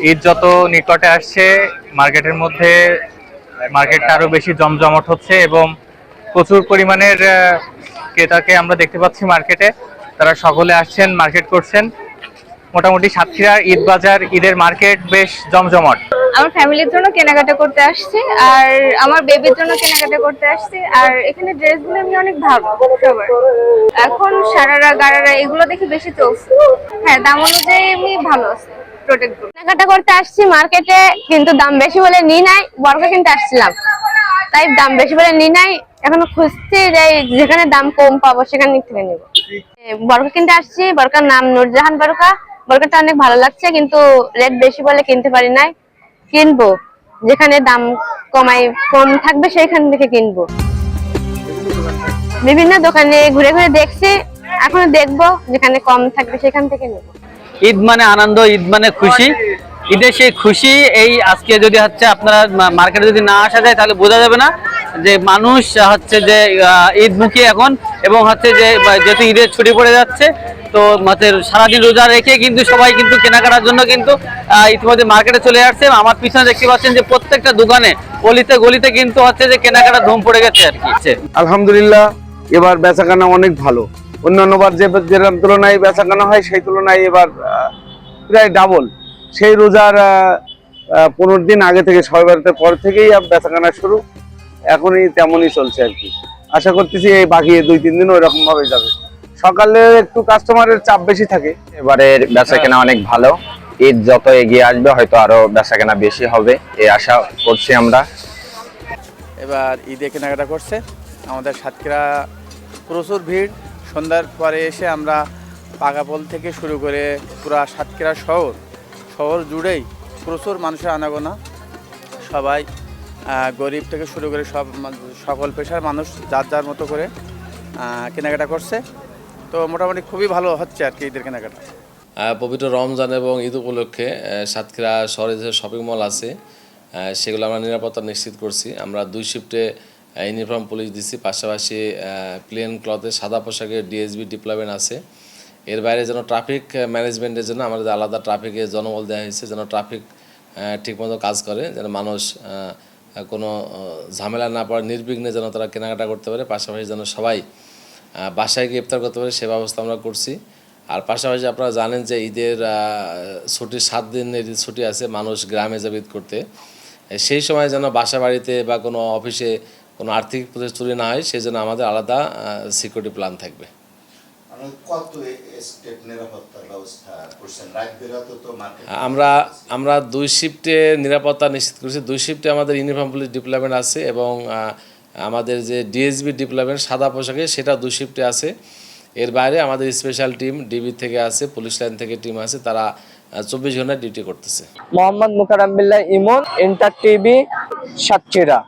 ঈদ যত নিকটে আসছে মার্কেটের মধ্যে মার্কেটটা আরো বেশি জমজমাট হচ্ছে এবং প্রচুর পরিমাণের ক্রেতাকে আমরা দেখতে পাচ্ছি মার্কেটে। তারা সকলে আসছেন, মার্কেট করছেন। মোটামুটি সাতক্ষীরার ঈদ বাজার, ঈদের মার্কেট বেশ জমজমাট। আমার ফ্যামিলির জন্য কেনাকাটা করতে আসছি, আর আমার বেবির জন্য কেনাকাটা করতে আসছি। আর এখানে ড্রেসগুলো এমনি অনেক ভালো সবার। এখন সারারা গারারা এগুলো দেখে বেশি চলছে। হ্যাঁ, দাম অনুযায়ী এমনি ভালো আছে প্রোডাক্টগুলো। কেনাকাটা করতে আসছি মার্কেটে, কিন্তু দাম বেশি বলে নিই নাই। বরকা কিনতে আসছিলাম, তাই দাম বেশি বলে নিই নাই। এখনো খুঁজছি যে যেখানে দাম কম পাবো সেখান থেকে নিবো। বরকা কিনতে আসছি, বরকার নাম নূরজাহান বরকা। বরকাটা অনেক ভালো লাগছে, কিন্তু রেট বেশি বলে কিনতে পারি নাই। কিনবো, যেখানে দাম কম থাকবে সেইখান থেকে কিনবো। বিভিন্ন দোকানে ঘুরে ঘুরে দেখছি, এখনো দেখবো, যেখানে কম থাকবে সেখান থেকে নেব। ঈদ মানে আনন্দ, ঈদ মানে খুশি। ঈদের সেই খুশি এই আজকে যদি হচ্ছে আপনারা মার্কেটে যদি না আসা যায় তাহলে বোঝা যাবে না যে মানুষ হচ্ছে যে ঈদ মুখী এখন, এবং হচ্ছে যে যেহেতু ঈদের ছুটি পড়ে যাচ্ছে, তো সারাদিন রোজা রেখে কিন্তু সবাই কিন্তু কেনাকাটার জন্য কিন্তু ইতিমধ্যে মার্কেটে চলে আসছে। আমার পিছনে দেখতে পাচ্ছেন যে প্রত্যেকটা দোকানে গলিতে গলিতে কিন্তু হচ্ছে যে কেনাকাটা ধুম পড়ে গেছে আর কি। আলহামদুলিল্লাহ, এবার বেচাকেনা অনেক ভালো। অন্যান্য বার যেরকম তুলনায় বেচাকেনা হয় সেই তুলনায় এবার প্রায় ডাবল। সেই রোজার 15 দিন আগে থেকে, সবাই বাড়িতে পর থেকেই বেচাকেনা শুরু। এখনই তেমনই চলছে আর কি। আশা করতেছি এই বাকি 2-3 দিন ওই রকম ভাবে যাবে। সকালে একটু কাস্টমারের চাপ বেশি থাকে। এবারের বেচাকেনা অনেক ভালো। ঈদ যত এগিয়ে আসবে হয়তো আরো বেচাকেনা বেশি হবে এই আশা করছি আমরা। এবার ঈদে কেনাকাটা করছে আমাদের সাতক্ষীরা প্রচুর ভিড়। সন্ধ্যার পরে এসে আমরা পাকাপোল থেকে শুরু করে পুরা সাতক্ষীরা শহর জুড়েই প্রচুর মানুষের আনাগোনা। সবাই গরিব থেকে শুরু করে সকল পেশার মানুষ যার যার মতো করে কেনাকাটা করছে। তো মোটামুটি খুবই ভালো হচ্ছে আর কি ঈদের কেনাকাটা। পবিত্র রমজান এবং ঈদ উপলক্ষে সাতক্ষীরা শহরে যে শপিং মল আছে সেগুলো আমরা নিরাপত্তা নিশ্চিত করছি। আমরা 2 শিফটে ইউনিফর্ম পুলিশ দিছি, পাশাপাশি প্লেন ক্লথে সাদা পোশাকের ডিএসবি ডিপ্লয়মেন্ট আছে। এর বাইরে যেন ট্রাফিক ম্যানেজমেন্টের জন্য আমাদের আলাদা ট্রাফিকের জনবল দেওয়া হয়েছে, যেন ট্রাফিক ঠিকমতো কাজ করে, যেন মানুষ কোনো ঝামেলা না পড়ে, নির্বিঘ্নে যেন তারা কেনাকাটা করতে পারে। পাশাপাশি যেন সবাই বাসায় গিয়ে ইফতার করতে পারে সে ব্যবস্থা আমরা করছি। আর পাশাপাশি আপনারা জানেন যে ঈদের ছুটির 7 দিনের ছুটি আছে, মানুষ গ্রামে যাবে ঈদ করতে। সেই সময় যেন বাসা বাড়িতে বা কোনো অফিসে কোনো আর্থিক প্রতিষ্ঠান চুরি না হয়, সেই জন্য আমাদের আলাদা সিকিউরিটি প্ল্যান থাকবে। আমরা 2 শিফটে নিরাপত্তা নিশ্চিত করেছি। 2 শিফটে আমাদের ইউনিফর্ম পুলিশ ডিপ্লয়মেন্ট আছে এবং আমাদের যে ডিএসবি ডিপ্লয়মেন্ট সাদা পোশাকে সেটা 2 শিফটে আছে। এর বাইরে আমাদের স্পেশাল টিম ডিবি থেকে আছে, পুলিশ লাইন থেকে টিম আছে, তারা 24 ঘন্টা ডিউটি করতেছে। মোহাম্মদ মুকাররম বিল্লাহ ইমন, ইন্টার টিভি, সাতক্ষীরা।